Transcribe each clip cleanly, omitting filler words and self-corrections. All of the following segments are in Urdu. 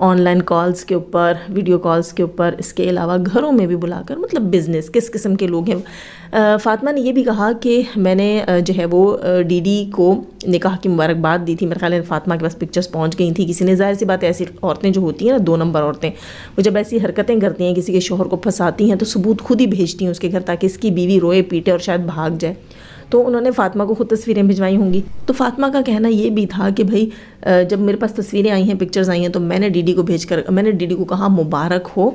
آن لائن کالز کے اوپر، ویڈیو کالز کے اوپر، اس کے علاوہ گھروں میں بھی بلا کر، مطلب بزنس کس قسم کے لوگ ہیں۔ فاطمہ نے یہ بھی کہا کہ میں نے جو ہے وہ ڈی ڈی کو نکاح کی مبارکباد دی تھی، میرے خیال ہے فاطمہ کے پاس پکچرز پہنچ گئی تھی کسی نے۔ ظاہر سی بات ہے ایسی عورتیں جو ہوتی ہیں نا 2 نمبر عورتیں، وہ جب ایسی حرکتیں کرتی ہیں کسی کے شوہر کو پھنساتی ہیں تو ثبوت خود ہی بھیجتی ہیں اس کے گھر تاکہ اس کی بیوی روئے پیٹے اور شاید بھاگ جائے۔ تو انہوں نے فاطمہ کو خود تصویریں بھجوائی ہوں گی۔ تو فاطمہ کا کہنا یہ بھی تھا کہ بھائی جب میرے پاس تصویریں آئی ہیں، پکچرز آئی ہیں، تو میں نے ڈی ڈی کو کہا مبارک ہو،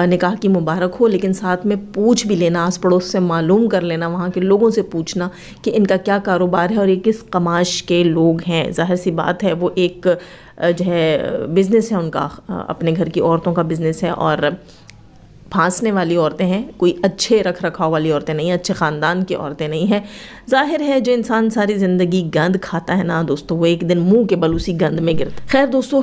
نکاح کی مبارک ہو، لیکن ساتھ میں پوچھ بھی لینا، آس پڑوس سے معلوم کر لینا، وہاں کے لوگوں سے پوچھنا کہ ان کا کیا کاروبار ہے اور یہ کس قماش کے لوگ ہیں۔ ظاہر سی بات ہے وہ ایک جو ہے بزنس ہے ان کا، اپنے گھر کی عورتوں کا بزنس ہے، اور پھانسنے والی عورتیں ہیں، کوئی اچھے رکھ رکھاؤ والی عورتیں نہیں ہیں، اچھے خاندان کی عورتیں نہیں ہیں۔ ظاہر ہے جو انسان ساری زندگی گند کھاتا ہے نا دوستو، وہ ایک دن منہ کے بل اسی گند میں گرتا ہے۔ خیر دوستو،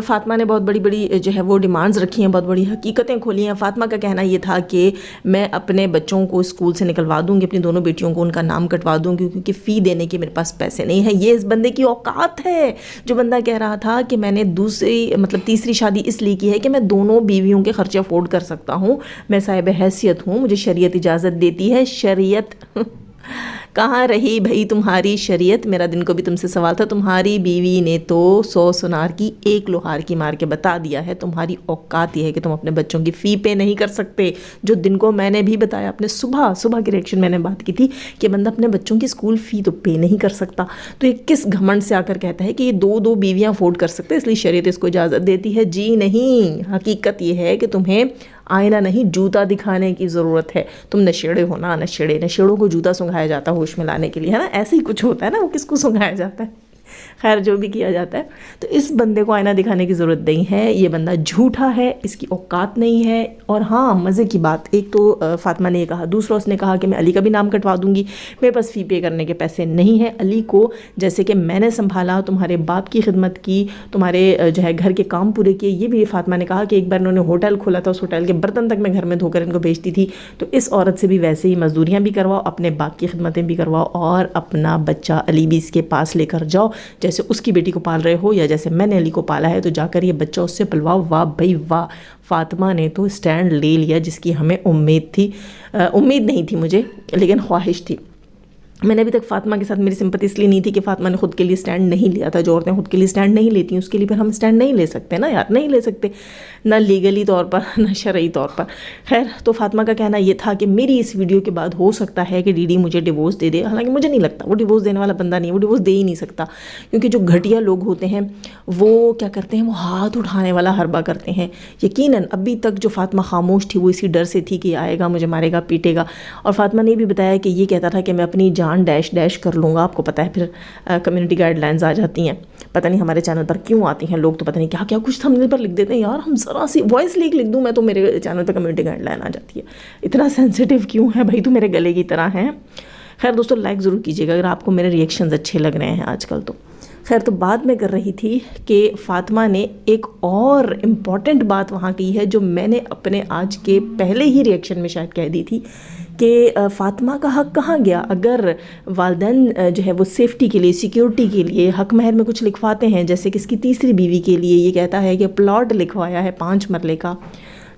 فاطمہ نے بہت بڑی بڑی جو ہے وہ ڈیمانڈز رکھی ہیں، بہت بڑی حقیقتیں کھولی ہیں۔ فاطمہ کا کہنا یہ تھا کہ میں اپنے بچوں کو اسکول سے نکلوا دوں گی، اپنی دونوں بیٹیوں کو ان کا نام کٹوا دوں گی، کیونکہ فی دینے کے میرے پاس پیسے نہیں ہیں۔ یہ اس بندے کی اوقات ہے، جو بندہ کہہ رہا تھا کہ میں نے تیسری شادی اس لیے کی ہے کہ میں دونوں بیویوں کے خرچے افورڈ کر سکتا ہوں، میں صاحب حیثیت ہوں، مجھے شریعت اجازت دیتی ہے۔ شریعت کہاں رہی بھائی تمہاری شریعت؟ میرا دن کو بھی تم سے سوال تھا، تمہاری بیوی نے تو 100 سنار کی 1 لوہار کی مار کے بتا دیا ہے، تمہاری اوقات یہ ہے کہ تم اپنے بچوں کی فی پے نہیں کر سکتے۔ جو دن کو میں نے بھی بتایا، اپنے صبح کے ریئیکشن میں نے بات کی تھی کہ بندہ اپنے بچوں کی اسکول فی تو پے نہیں کر سکتا، تو یہ کس گھمنڈ سے آ کر کہتا ہے کہ یہ 2 بیویاں افورڈ کر سکتے، اس لیے شریعت اس کو اجازت دیتی ہے؟ جی نہیں، حقیقت یہ ہے کہ تمہیں آئینہ نہیں جوتا دکھانے کی ضرورت ہے۔ تم نشیڑے ہو نا، نشیڑوں کو جوتا سنگھایا جاتا ہے ہوش میں لانے کے لیے، ہے نا، ایسے ہی کچھ ہوتا ہے نا، وہ کس کو سنگھایا جاتا ہے، خیر جو بھی کیا جاتا ہے۔ تو اس بندے کو آئینہ دکھانے کی ضرورت نہیں ہے، یہ بندہ جھوٹا ہے، اس کی اوقات نہیں ہے۔ اور ہاں مزے کی بات، ایک تو فاطمہ نے یہ کہا، دوسرا اس نے کہا کہ میں علی کا بھی نام کٹوا دوں گی، میرے پاس فی پے کرنے کے پیسے نہیں ہیں۔ علی کو جیسے کہ میں نے سنبھالا، تمہارے باپ کی خدمت کی، تمہارے جو ہے گھر کے کام پورے کیے، یہ بھی فاطمہ نے کہا کہ ایک بار انہوں نے ہوٹل کھولا تھا، اس ہوٹل کے برتن تک میں گھر میں دھو کر ان کو بھیجتی تھی، تو اس عورت سے بھی ویسے ہی مزدوریاں بھی کرواؤ، اپنے باپ کی خدمتیں بھی کرواؤ، اور اپنا بچہ علی بھی اس کے پاس لے کر جاؤ، جیسے اس کی بیٹی کو پال رہے ہو یا جیسے میں نے علی کو پالا ہے، تو جا کر یہ بچہ اس سے پلواؤ۔ واہ بھائی واہ، فاطمہ نے تو اسٹینڈ لے لیا جس کی ہمیں امید تھی، امید نہیں تھی مجھے لیکن خواہش تھی۔ میں نے ابھی تک فاطمہ کے ساتھ میری سمپتی اس لیے نہیں تھی کہ فاطمہ نے خود کے لیے سٹینڈ نہیں لیا تھا۔ جو عورتیں خود کے لیے سٹینڈ نہیں لیتی ہیں اس کے لیے پھر ہم سٹینڈ نہیں لے سکتے نا یار، نہیں لے سکتے، نہ لیگلی طور پر نہ شرعی طور پر۔ خیر تو فاطمہ کا کہنا یہ تھا کہ میری اس ویڈیو کے بعد ہو سکتا ہے کہ ڈی ڈی مجھے ڈیورس دے دے، حالانکہ مجھے نہیں لگتا، وہ ڈیورس دینے والا بندہ نہیں ہے، وہ ڈیورس دے ہی نہیں سکتا، کیونکہ جو گھٹیا لوگ ہوتے ہیں وہ کیا کرتے ہیں، وہ ہاتھ اٹھانے والا حربہ کرتے ہیں۔ یقیناً ابھی تک جو فاطمہ خاموش تھی وہ اسی ڈر سے تھی کہ یہ آئے گا مجھے مارے گا پیٹے گا، اور فاطمہ نے بھی بتایا کہ یہ کہتا تھا کہ میں اپنی جان ڈیش ڈیش کر لوں گا۔ آپ کو پتہ ہے پھر کمیونٹی گائیڈ لائنز آ جاتی ہیں، پتہ نہیں ہمارے چینل پر کیوں آتی ہیں، لوگ تو پتہ نہیں کیا کیا کچھ تھمبنیل پر لکھ دیتے ہیں، یار ہم ذرا سی وائس لکھ دوں میں تو میرے چینل پہ کمیونٹی گائیڈ لائن آ جاتی ہے، اتنا سینسیٹیو کیوں ہے بھائی، تو میرے گلے کی طرح ہیں۔ خیر دوستو لائک ضرور کیجیے گا اگر آپ کو میرے ریئیکشنز اچھے لگ رہے ہیں آج کل تو۔ خیر تو بات میں کر رہی تھی کہ فاطمہ نے ایک اور امپورٹنٹ بات وہاں کی ہے جو میں نے اپنے آج کے پہلے ہی ریئیکشن میں شاید کہہ دی تھی کہ فاطمہ کا حق کہاں گیا؟ اگر والدین جو ہے وہ سیفٹی کے لیے، سیکیورٹی کے لیے حق مہر میں کچھ لکھواتے ہیں، جیسے کہ اس کی تیسری بیوی کے لیے یہ کہتا ہے کہ پلاٹ لکھوایا ہے 5 مرلے کا،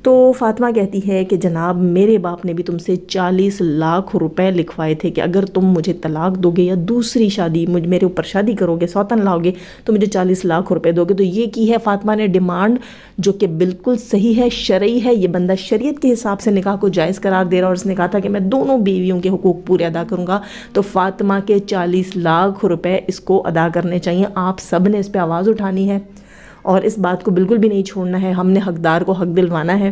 تو فاطمہ کہتی ہے کہ جناب میرے باپ نے بھی تم سے 40 لاکھ روپے لکھوائے تھے کہ اگر تم مجھے طلاق دو گے یا دوسری شادی میرے اوپر شادی کرو گے، سوتن لاؤ گے تو مجھے 40 لاکھ روپے دو گے۔ تو یہ کی ہے فاطمہ نے ڈیمانڈ، جو کہ بالکل صحیح ہے، شرعی ہے، یہ بندہ شریعت کے حساب سے نکاح کو جائز قرار دے رہا، اور اس نے کہا تھا کہ میں دونوں بیویوں کے حقوق پورے ادا کروں گا، تو فاطمہ کے 40 لاکھ روپے اس کو ادا کرنے چاہیے۔ آپ سب نے اس پہ آواز اٹھانی ہے اور اس بات کو بالکل بھی نہیں چھوڑنا ہے، ہم نے حقدار کو حق دلوانا ہے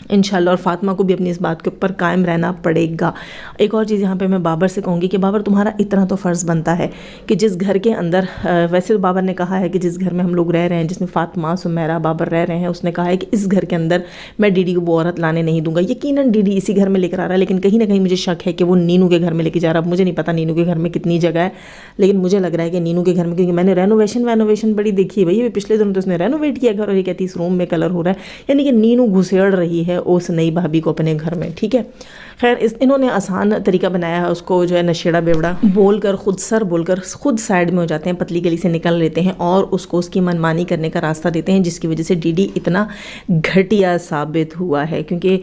انشاءاللہ، اور فاطمہ کو بھی اپنی اس بات کے اوپر قائم رہنا پڑے گا۔ ایک اور چیز یہاں پہ میں بابر سے کہوں گی کہ بابر تمہارا اتنا تو فرض بنتا ہے کہ جس گھر کے اندر، ویسے تو بابر نے کہا ہے کہ جس گھر میں ہم لوگ رہ رہے ہیں، جس میں فاطمہ، سمیرہ، بابر رہ رہے ہیں، اس نے کہا ہے کہ اس گھر کے اندر میں ڈی ڈی کو وہ عورت لانے نہیں دوں گا۔ یقیناً ڈی ڈی اسی گھر میں لے کر آ رہا ہے، لیکن کہیں نہ کہیں مجھے شک ہے کہ وہ نینو کے گھر میں لے کے جا رہا ہے۔ مجھے نہیں پتا نینو کے گھر میں کتنی جگہ ہے، لیکن مجھے لگ رہا ہے کہ نینو کے گھر میں، کیونکہ میں نے رینوویشن بڑی دیکھی ہے بھائی، پچھلے دنوں تو اس نے رینوویٹ کیا گھر، اور یہ کہتی اس روم میں کلر ہو رہا ہے، یعنی کہ نینو گھسیڑ رہی ہے اس نئی بھابھی کو اپنے گھر میں، ٹھیک ہے۔ خیر انہوں نے آسان طریقہ بنایا ہے اس کو جو ہے نشیڑا بیوڑا بول کر خود سائڈ میں ہو جاتے ہیں, پتلی گلی سے نکل لیتے ہیں اور اس کو اس کی منمانی کرنے کا راستہ دیتے ہیں, جس کی وجہ سے ڈی ڈی اتنا گھٹیا ثابت ہوا ہے. کیونکہ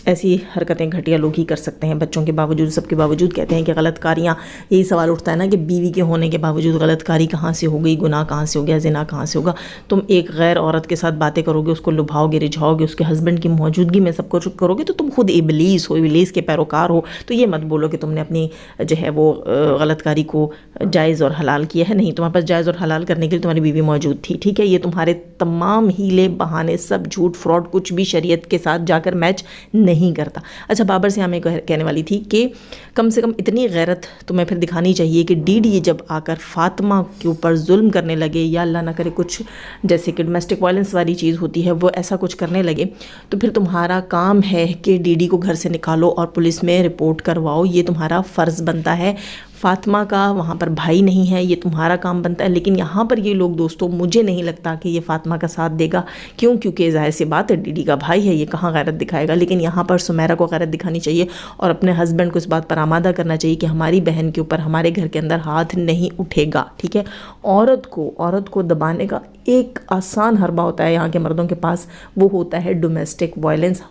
ایسی حرکتیں گھٹیا لوگ ہی کر سکتے ہیں, بچوں کے باوجود, سب کے باوجود. کہتے ہیں کہ غلط کاریاں, یہی سوال اٹھتا ہے نا کہ بیوی کے ہونے کے باوجود غلط کاری کہاں سے ہو گئی, گناہ کہاں سے ہو گیا, زنا کہاں سے ہوگا. تم ایک غیر عورت کے ساتھ باتیں کرو گے, اس کو لبھاؤ گے, رجھاؤ گے, اس کے ہسبینڈ کی موجودگی میں سب کچھ کرو گے, تو تم خود ابلیس ہو, ابلیس کے پیروکار ہو. تو یہ مت بولو کہ تم نے اپنی جو ہے وہ غلط کاری کو جائز اور حلال کیا ہے. نہیں, تمہارے پاس جائز اور حلال کرنے کے لیے تمہاری بیوی موجود تھی. ٹھیک ہے, یہ تمہارے تمام ہیلے بہانے سب جھوٹ فراڈ کچھ بھی شریعت کے ساتھ جا کر میچ نہیں کرتا. اچھا, بابر سے ہمیں کہنے والی تھی کہ کم سے کم اتنی غیرت تمہیں پھر دکھانی چاہیے کہ ڈی ڈی جب آ کر فاطمہ کے اوپر ظلم کرنے لگے, یا اللہ نہ کرے کچھ جیسے کہ ڈومیسٹک وائلنس والی چیز ہوتی ہے, وہ ایسا کچھ کرنے لگے, تو پھر تمہارا کام ہے کہ ڈی ڈی کو گھر سے نکالو اور پولیس میں رپورٹ کرواؤ. یہ تمہارا فرض بنتا ہے. فاطمہ کا وہاں پر بھائی نہیں ہے, یہ تمہارا کام بنتا ہے. لیکن یہاں پر یہ لوگ دوستوں, مجھے نہیں لگتا کہ یہ فاطمہ کا ساتھ دے گا. کیوں؟ کیونکہ ظاہر سی بات ہے ڈی ڈی کا بھائی ہے, یہ کہاں غیرت دکھائے گا. لیکن یہاں پر سمیرہ کو غیرت دکھانی چاہیے اور اپنے ہسبینڈ کو اس بات پر آمادہ کرنا چاہیے کہ ہماری بہن کے اوپر ہمارے گھر کے اندر ہاتھ نہیں اٹھے گا. ٹھیک ہے, عورت کو دبانے کا ایک آسان حربہ ہوتا ہے یہاں کے مردوں کے پاس, وہ ہوتا ہے ڈومیسٹک وائلنس.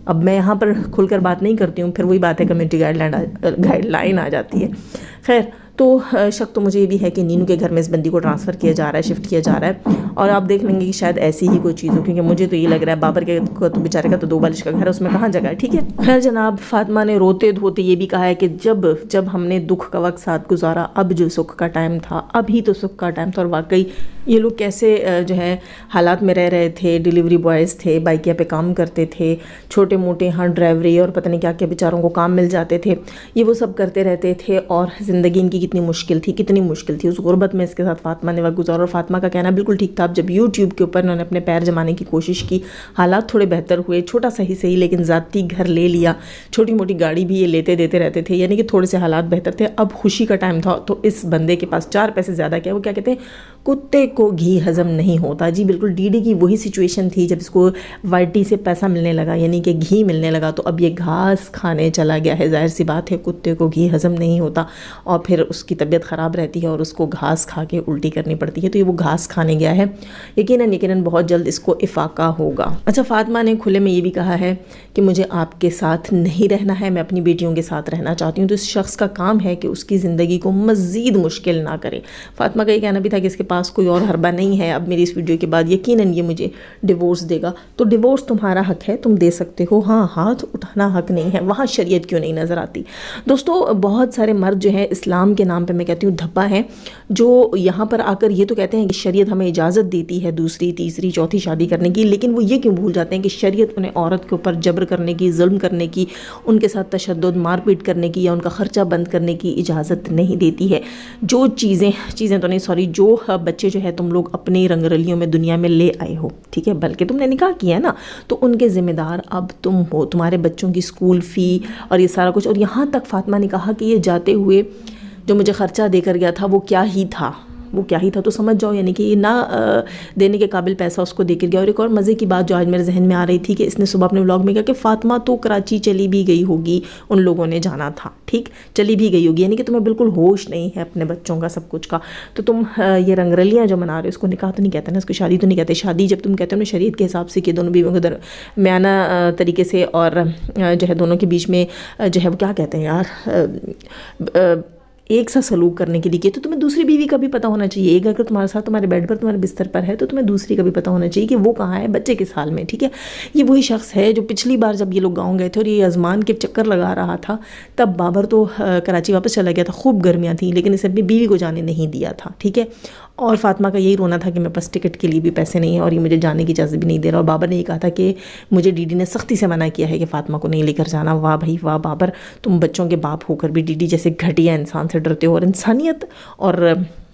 اب میں یہاں پر کھل کر بات نہیں کرتی ہوں, پھر وہی بات ہے کمیونٹی گائیڈ لائن آ جاتی ہے. خیر, تو شک تو مجھے یہ بھی ہے کہ نینو کے گھر میں اس بندی کو ٹرانسفر کیا جا رہا ہے, شفٹ کیا جا رہا ہے, اور آپ دیکھ لیں گے کہ شاید ایسی ہی کوئی چیز ہو, کیونکہ مجھے تو یہ لگ رہا ہے بابر کے تو بیچارے کا تو 2 بالش کا گھر ہے, اس میں کہاں جگہ ہے. ٹھیک ہے, خیر جناب, فاطمہ نے روتے دھوتے یہ بھی کہا ہے کہ جب ہم نے دکھ کا وقت ساتھ گزارا, اب جو سکھ کا ٹائم تھا, اب ہی تو سکھ کا ٹائم تھا. اور واقعی یہ لوگ کیسے جو ہے حالات میں رہ رہے تھے. ڈیلیوری بوائز تھے, بائکیا پہ کام کرتے تھے, چھوٹے موٹے ڈرائیوری اور پتہ نہیں کیا کیا بیچاروں کو کام مل جاتے تھے, یہ وہ سب کرتے رہتے تھے. اور زندگی ان کی کتنی مشکل تھی. اس غربت میں اس کے ساتھ فاطمہ نے وقت گزارا. اور فاطمہ کا کہنا بالکل ٹھیک تھا. جب یوٹیوب کے اوپر انہوں نے اپنے پیر جمانے کی کوشش کی, حالات تھوڑے بہتر ہوئے, چھوٹا صحیح لیکن ذاتی گھر لے لیا, چھوٹی موٹی گاڑی بھی یہ لیتے دیتے رہتے تھے, یعنی کہ تھوڑے سے حالات بہتر تھے. اب خوشی کا ٹائم تھا, تو اس بندے کے پاس 4 پیسے زیادہ کیا, وہ کیا کہتے ہیں, کتے کو گھی ہضم نہیں ہوتا. جی بالکل ڈی ڈی کی وہی سچویشن تھی جب اس کو وائی ٹی سے پیسہ ملنے لگا, یعنی کہ گھی ملنے لگا, تو اب یہ گھاس کھانے چلا گیا ہے. ظاہر سی بات ہے کتے کو گھی ہضم نہیں ہوتا اور پھر اس کی طبیعت خراب رہتی ہے اور اس کو گھاس کھا کے الٹی کرنی پڑتی ہے. تو یہ وہ گھاس کھانے گیا ہے. یقیناً بہت جلد اس کو افاقہ ہوگا. اچھا, فاطمہ نے کھلے میں یہ بھی کہا ہے کہ مجھے آپ کے ساتھ نہیں رہنا ہے, میں اپنی بیٹیوں کے ساتھ رہنا چاہتی ہوں. تو اس شخص کا کام ہے کہ اس کی زندگی کو مزید مشکل نہ کرے. فاطمہ کا یہ کہنا بھی تھا کہ اس کے پاس کوئی اور حربہ نہیں ہے. اب میری اس ویڈیو کے بعد یقیناً یہ مجھے ڈیورس دے گا. تو ڈیورس تمہارا حق ہے, تم دے سکتے ہو. ہاں, ہاتھ اٹھانا حق نہیں ہے. وہاں شریعت کیوں نہیں نظر آتی؟ دوستو, بہت سارے مرد جو ہیں اسلام کے نام پہ میں کہتی ہوں دھبا ہیں, جو یہاں پر آ کر یہ تو کہتے ہیں کہ شریعت ہمیں اجازت دیتی ہے 2ری, 3ری, 4تھی شادی کرنے کی, لیکن وہ یہ کیوں بھول جاتے ہیں کہ شریعت انہیں عورت کے اوپر جبر کرنے کی, ظلم کرنے کی, ان کے ساتھ تشدد, مار پیٹ کرنے کی یا ان کا خرچہ بند کرنے کی اجازت نہیں دیتی ہے. جو چیزیں تو نہیں, سوری, جو بچے جو ہے تم لوگ اپنی رنگ رلیوں میں دنیا میں لے آئے ہو, ٹھیک ہے, بلکہ تم نے نکاح کیا ہے نا, تو ان کے ذمہ دار اب تم ہو. تمہارے بچوں کی اسکول فی اور یہ سارا کچھ. اور یہاں تک فاطمہ نے کہا کہ یہ جاتے ہوئے جو مجھے خرچہ دے کر گیا تھا وہ کیا ہی تھا, تو سمجھ جاؤ, یعنی کہ یہ نہ دینے کے قابل پیسہ اس کو دے کر گیا. اور ایک اور مزے کی بات جو آج میرے ذہن میں آ رہی تھی کہ اس نے صبح اپنے ولاگ میں کہا کہ فاطمہ تو کراچی چلی بھی گئی ہوگی, ان لوگوں نے جانا تھا, ٹھیک, چلی بھی گئی ہوگی, یعنی کہ تمہیں بالکل ہوش نہیں ہے اپنے بچوں کا, سب کچھ کا. تو تم یہ رنگ رلیاں جو منا رہے ہو, اس کو نکاح تو نہیں کہتے نا, اس کو شادی تو نہیں کہتے. شادی جب تم کہتے ہو نا شریعت کے حساب سے کہ دونوں بیویوں کے میانہ طریقے سے اور جو ہے دونوں کے بیچ میں جو ہے وہ کیا کہتے ہیں یار, ایک سا سلوک کرنے کے لیے, تو تمہیں دوسری بیوی کا بھی پتہ ہونا چاہیے. ایک اگر تمہارے ساتھ تمہارے بیڈ پر تمہارے بستر پر ہے تو تمہیں دوسری کا بھی پتہ ہونا چاہیے کہ وہ کہاں ہے, بچے کس حال میں. ٹھیک ہے, یہ وہی شخص ہے جو پچھلی بار جب یہ لوگ گاؤں گئے تھے اور یہ ازمان کے چکر لگا رہا تھا, تب بابر تو کراچی واپس چلا گیا تھا, خوب گرمیاں تھیں, لیکن اسے اپنی بیوی کو جانے نہیں دیا تھا. ٹھیک ہے, اور فاطمہ کا یہی رونا تھا کہ میرے پاس ٹکٹ کے لیے بھی پیسے نہیں ہیں اور یہ مجھے جانے کی اجازت بھی نہیں دے رہا. اور بابر نے یہ کہا تھا کہ مجھے ڈی ڈی نے سختی سے منع کیا ہے کہ فاطمہ کو نہیں لے کر جانا. واہ بھائی واہ بابر, تم بچوں کے باپ ہو کر بھی ڈی ڈی جیسے گھٹیا انسان سے ڈرتے ہو, اور انسانیت اور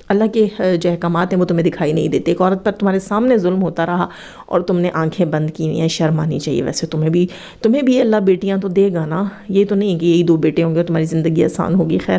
اللہ کے جو احکامات ہیں وہ تمہیں دکھائی نہیں دیتے. ایک عورت پر تمہارے سامنے ظلم ہوتا رہا اور تم نے آنکھیں بند کی ہیں. شرم آنی چاہیے. ویسے تمہیں بھی اللہ بیٹیاں تو دے گا نا, یہ تو نہیں کہ یہی 2 بیٹے ہوں گے تمہاری زندگی آسان ہوگی. خیر,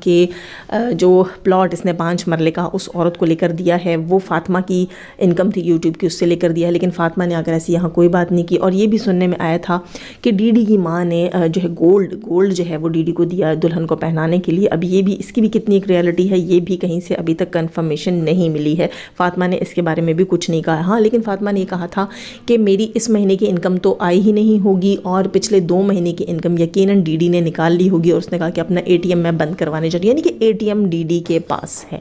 کہ جو پلاٹ اس نے 5 مرلے کا اس عورت کو لے کر دیا ہے وہ فاطمہ کی انکم تھی یوٹیوب کی، اس سے لے کر دیا ہے، لیکن فاطمہ نے آگر ایسی یہاں کوئی بات نہیں کی۔ اور یہ بھی سننے میں آیا تھا کہ ڈی ڈی کی ماں نے جو ہے گولڈ جو ہے وہ ڈی ڈی کو دیا دلہن کو پہنانے کے لیے۔ اب یہ بھی اس کی بھی کتنی ایک ریالٹی ہے یہ بھی کہیں سے ابھی تک کنفرمیشن نہیں ملی ہے۔ فاطمہ نے اس کے بارے میں بھی کچھ نہیں کہا، ہاں لیکن فاطمہ نے یہ کہا تھا کہ میری اس مہینے کی انکم تو آئی ہی نہیں ہوگی اور پچھلے 2 مہینے کی انکم یقیناً ڈی ڈی نے نکال لی ہوگی، اور اس نے کہا کہ اپنا اے ٹی ایم میں بند کروانے چاہیے، یعنی کہ A T M D D کے پاس ہے۔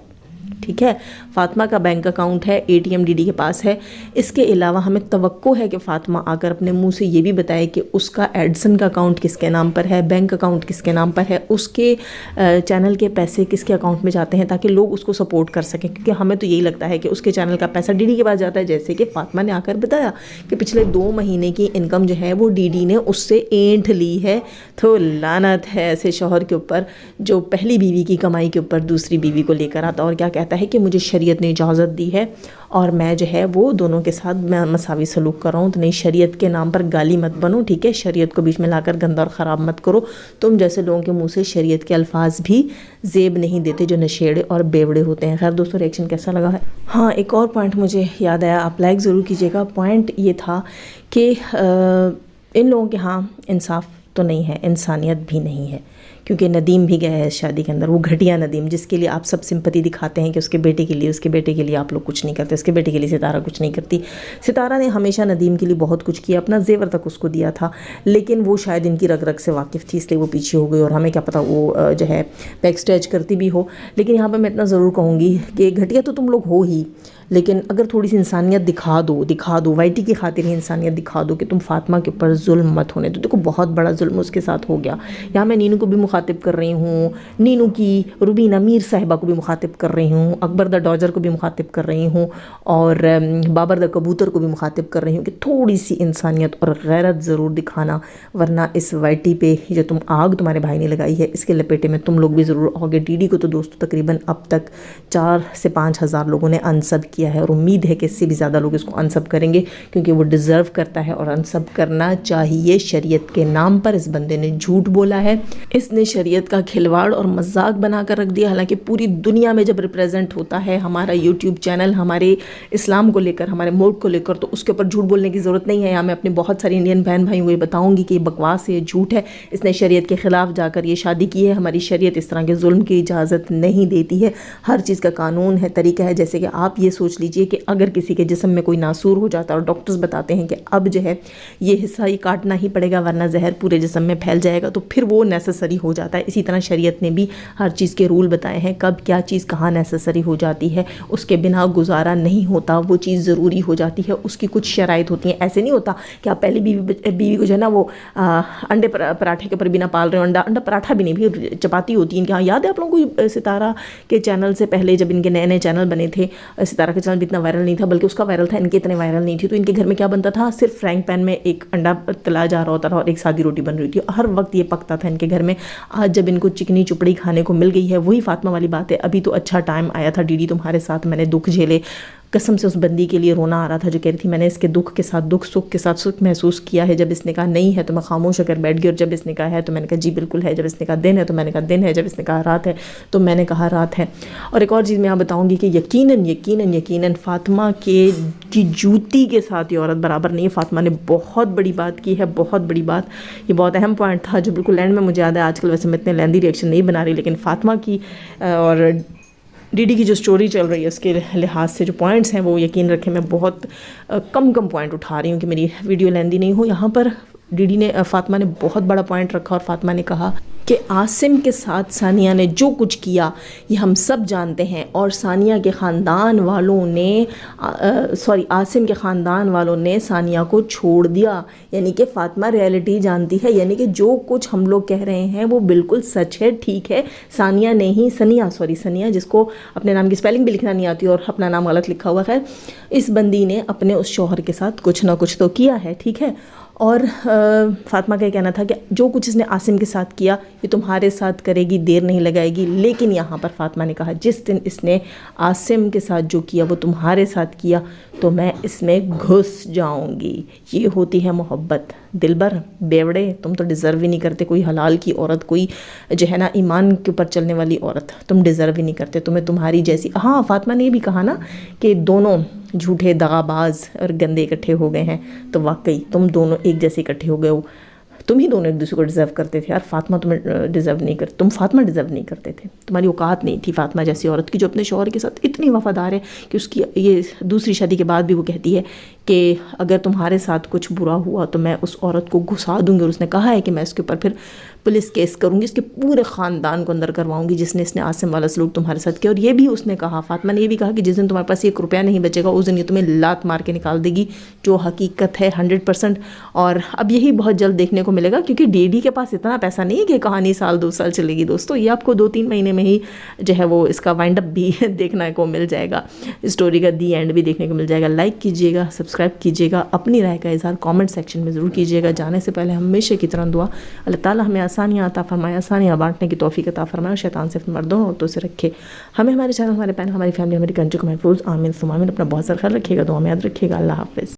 ٹھیک ہے، فاطمہ کا بینک اکاؤنٹ ہے، A T M D D کے پاس ہے۔ اس کے علاوہ ہمیں توقع ہے کہ فاطمہ آ کر اپنے منہ سے یہ بھی بتائے کہ اس کا ایڈسن کا اکاؤنٹ کس کے نام پر ہے، بینک اکاؤنٹ کس کے نام پر ہے، اس کے چینل کے پیسے کس کے اکاؤنٹ میں جاتے ہیں، تاکہ لوگ اس کو سپورٹ کر سکیں، کیونکہ ہمیں تو یہی لگتا ہے کہ اس کے چینل کا پیسہ ڈی ڈی کے پاس جاتا ہے، جیسے کہ فاطمہ نے آ کر بتایا کہ پچھلے 2 مہینے کی انکم جو ہے وہ ڈی ڈی نے اس سے اینٹھ لی ہے۔ تو لعنت ہے ایسے شوہر کے اوپر جو پہلی بیوی کی کمائی کے اوپر دوسری بیوی کو لے کر آتا، اور کیا کہتا ہے کہ مجھے شریعت نے اجازت دی ہے اور میں جو ہے وہ دونوں کے ساتھ میں مساوی سلوک کر رہا ہوں، تو نہیں شریعت کے نام پر گالی مت بنو، ٹھیک ہے، شریعت کو بیچ میں لا کر گندا اور خراب مت کرو۔ تم جیسے لوگوں کے منہ سے شریعت کے الفاظ بھی زیب نہیں دیتے جو نشیڑے اور بیوڑے ہوتے ہیں۔ خیر دوستو، ریئیکشن کیسا لگا ہے؟ ہاں ایک اور پوائنٹ مجھے یاد آیا، آپ لائک ضرور کیجیے گا۔ پوائنٹ یہ تھا کہ ان لوگوں کے ہاں انصاف تو نہیں ہے، انسانیت بھی نہیں ہے، کیونکہ ندیم بھی گیا ہے اس شادی کے اندر، وہ گھٹیا ندیم جس کے لیے آپ سب سمپتی دکھاتے ہیں کہ اس کے بیٹے کے لیے آپ لوگ کچھ نہیں کرتے، اس کے بیٹے کے لیے ستارہ کچھ نہیں کرتی۔ ستارہ نے ہمیشہ ندیم کے لیے بہت کچھ کیا، اپنا زیور تک اس کو دیا تھا، لیکن وہ شاید ان کی رگ رگ سے واقف تھی اس لیے وہ پیچھے ہو گئی، اور ہمیں کیا پتہ وہ جو ہے بیک اسٹیج کرتی بھی ہو۔ لیکن یہاں پہ میں اتنا ضرور کہوں گی کہ گھٹیا تو تم لوگ ہو ہی، لیکن اگر تھوڑی سی انسانیت دکھا دو وائی ٹی کی خاطر ہی انسانیت دکھا دو کہ تم فاطمہ کے اوپر ظلم مت ہونے دو۔ دیکھو بہت بڑا ظلم اس کے ساتھ ہو گیا، یہاں میں نینو کو بھی مخاطب کر رہی ہوں، نینو کی روبینہ میر صاحبہ کو بھی مخاطب کر رہی ہوں، اکبر دا ڈاجر کو بھی مخاطب کر رہی ہوں، اور بابر دا کبوتر کو بھی مخاطب کر رہی ہوں کہ تھوڑی سی انسانیت اور غیرت ضرور دکھانا، ورنہ اس وائی ٹی پہ جو تم آگ تمہارے بھائی نے لگائی ہے اس کے لپیٹے میں تم لوگ بھی ضرور آؤ گے۔ ڈی ڈی کو تو دوستو تقریباً اب تک 4 سے 5 ہزار لوگوں نے انسب کیا ہے، اور امید ہے کہ اس سے بھی زیادہ لوگ اس کو انسب کریں گے، کیونکہ وہ ڈیزرو کرتا ہے اور انسب کرنا چاہیے۔ شریعت کے نام پر اس بندے نے جھوٹ بولا ہے، اس نے شریعت کا کھلواڑ اور مذاق بنا کر رکھ دیا، حالانکہ پوری دنیا میں جب ریپریزنٹ ہوتا ہے ہمارا یوٹیوب چینل ہمارے اسلام کو لے کر، ہمارے ملک کو لے کر، تو اس کے اوپر جھوٹ بولنے کی ضرورت نہیں ہے۔ یہاں میں اپنے بہت ساری انڈین بہن بھائیوں کو یہ بتاؤں گی کہ یہ بکواس ہے، یہ جھوٹ ہے، اس نے شریعت کے خلاف جا کر یہ شادی کی ہے۔ ہماری شریعت اس طرح کے ظلم کی اجازت نہیں دیتی ہے، ہر چیز کا قانون ہے، طریقہ ہے۔ جیسے کہ آپ یہ سوچ لیجئے کہ اگر کسی کے جسم میں کوئی ناسور ہو جاتا ہے اور ڈاکٹرز بتاتے ہیں کہ اب جو ہے یہ حصہ ہی کاٹنا ہی پڑے گا ورنہ زہر پورے جسم میں پھیل جائے گا، تو پھر وہ نیسیسری ہو جاتا ہے۔ اسی طرح شریعت نے بھی ہر چیز کے رول بتائے ہیں، کب کیا چیز کہاں نیسیسری ہو جاتی ہے، اس کے بنا گزارا نہیں ہوتا، وہ چیز ضروری ہو جاتی ہے، اس کی کچھ شرائط ہوتی ہیں۔ ایسے نہیں ہوتا کہ آپ پہلی بیوی کو جو ہے نا وہ انڈے پراٹھے کے اوپر بھی نہ پال رہے ہو، انڈا پراٹھا بھی نہیں، بھی چپاتی ہوتی ہے ان کے ہاں۔ یاد ہے آپ لوگوں کو ستارہ کے چینل سے پہلے جب ان کے نئے چینل بنے تھے، ستارہ کا چینل بھی اتنا وائرل نہیں تھا، بلکہ اس کا وائرل تھا، ان کے اتنے وائرل نہیں تھی، تو ان کے گھر میں کیا بنتا تھا، صرف فرینگ پین میں ایک انڈا تلا جا رہا ہوتا تھا اور ایک سادی روٹی بن رہی تھی، ہر وقت یہ پکتا تھا ان کے گھر میں۔ آج جب ان کو چکنی چپڑی کھانے کو مل گئی ہے، وہی فاطمہ والی بات ہے، ابھی تو اچھا ٹائم آیا تھا ڈی ڈی تمہارے ساتھ، میں نے دکھ جھیلے، قسم سے اس بندی کے لیے رونا آ رہا تھا جو کہہ رہی تھی میں نے اس کے دکھ کے ساتھ دکھ، سکھ کے ساتھ سکھ محسوس کیا ہے۔ جب اس نے کہا نہیں ہے تو میں خاموش ہو کر بیٹھ گئی، اور جب اس نے کہا ہے تو میں نے کہا جی بالکل ہے، جب اس نے کہا دن ہے تو میں نے کہا دن ہے، جب اس نے کہا رات ہے تو میں نے کہا رات ہے۔ اور ایک اور چیز میں آپ بتاؤں گی کہ یقیناً فاطمہ کی جوتی کے ساتھ یہ عورت برابر نہیں ہے۔ فاطمہ نے بہت بڑی بات کی ہے، بہت بڑی بات، یہ بہت اہم پوائنٹ تھا جو بالکل اینڈ میں مجھے یاد ہے۔ آج کل ویسے میں اتنے لیندی ریئیکشن نہیں بنا رہی، لیکن فاطمہ کی اور ڈی ڈی کی جو سٹوری چل رہی ہے اس کے لحاظ سے جو پوائنٹس ہیں وہ یقین رکھیں میں بہت کم پوائنٹ اٹھا رہی ہوں کہ میری ویڈیو لیندی نہیں ہو۔ یہاں پر ڈی ڈی نے، فاطمہ نے بہت بڑا پوائنٹ رکھا، اور فاطمہ نے کہا کہ عاصم کے ساتھ ثانیہ نے جو کچھ کیا یہ ہم سب جانتے ہیں، اور ثانیہ کے خاندان والوں نے عاصم کے خاندان والوں نے ثانیہ کو چھوڑ دیا، یعنی کہ فاطمہ ریالٹی جانتی ہے، یعنی کہ جو کچھ ہم لوگ کہہ رہے ہیں وہ بالکل سچ ہے، ٹھیک ہے۔ ثانیہ جس کو اپنے نام کی سپیلنگ بھی لکھنا نہیں آتی اور اپنا نام غلط لکھا ہوا ہے، اس بندی نے اپنے اس شوہر کے ساتھ کچھ نہ کچھ تو کیا ہے، ٹھیک ہے۔ اور فاطمہ کا یہ کہنا تھا کہ جو کچھ اس نے عاصم کے ساتھ کیا یہ تمہارے ساتھ کرے گی، دیر نہیں لگائے گی. لیکن یہاں پر فاطمہ نے کہا جس دن اس نے عاصم کے ساتھ جو کیا وہ تمہارے ساتھ کیا تو میں اس میں گھس جاؤں گی. یہ ہوتی ہے محبت. دلبر بیوڑے، تم تو ڈیزرو ہی نہیں کرتے کوئی حلال کی عورت، کوئی جو ہے نا ایمان کے اوپر چلنے والی عورت. تم ڈیزرو ہی نہیں کرتے، تمہیں تمہاری جیسی. ہاں فاطمہ نے یہ بھی کہا نا کہ دونوں جھوٹے دغا باز اور گندے اکٹھے ہو گئے ہیں. تو واقعی تم دونوں ایک جیسے اکٹھے ہو گئے ہو. تم ہی دونوں ایک دوسرے کو ڈیزرو کرتے تھے یار. فاطمہ تمہیں ڈیزرو نہیں کرتے، تم فاطمہ ڈیزرو نہیں کرتے تھے. تمہاری اوقات نہیں تھی فاطمہ جیسی عورت کی جو اپنے شوہر کے ساتھ اتنی وفادار ہے کہ اس کی یہ دوسری شادی کے بعد بھی وہ کہتی ہے کہ اگر تمہارے ساتھ کچھ برا ہوا تو میں اس عورت کو گھسا دوں گی. اور اس نے کہا ہے کہ میں اس کے اوپر پھر پولیس کیس کروں گی، اس کے پورے خاندان کو اندر کرواؤں گی جس نے اس نے عاصم والا سلوک تمہارے ساتھ کیا. اور یہ بھی اس نے کہا، فاطمہ نے یہ بھی کہا کہ جس دن تمہارے پاس 1 روپیہ نہیں بچے گا اس دن یہ تمہیں لات مار کے نکال دے گی، جو حقیقت ہے 100%. اور اب یہی بہت جلد دیکھنے کو ملے گا کیونکہ ڈی ڈی کے پاس اتنا پیسہ نہیں ہے کہ کہانی 1-2 سال چلے گی. دوستو یہ آپ کو 2-3 مہینے میں ہی جو ہے وہ اس کا وائنڈ اپ بھی دیکھنے کو مل جائے گا، اسٹوری کا دی اینڈ بھی دیکھنے کو مل جائے گا. لائک کیجیے گا، سبسکرائب کیجیے گا، اپنی رائے کا اظہار کامنٹ سیکشن میں ضرور کیجیے گا. جانے سے پہلے ہمیشہ کی طرح دعا اللہ تعالیٰ ہمیں آسانیاں عطا فرمائے، آسانیاں بانٹنے کی توفیق عطا فرمائے، اور شیطان سے مردوں عورتوں سے رکھے. ہمیں، ہمارے چینل، ہمارے پین، ہماری فیملی، ہماری کنٹری کو محفوظ. آمین ثم آمین. اپنا بہت سارا خیال رکھیے گا، دعا میں یاد رکھیے گا. اللہ حافظ.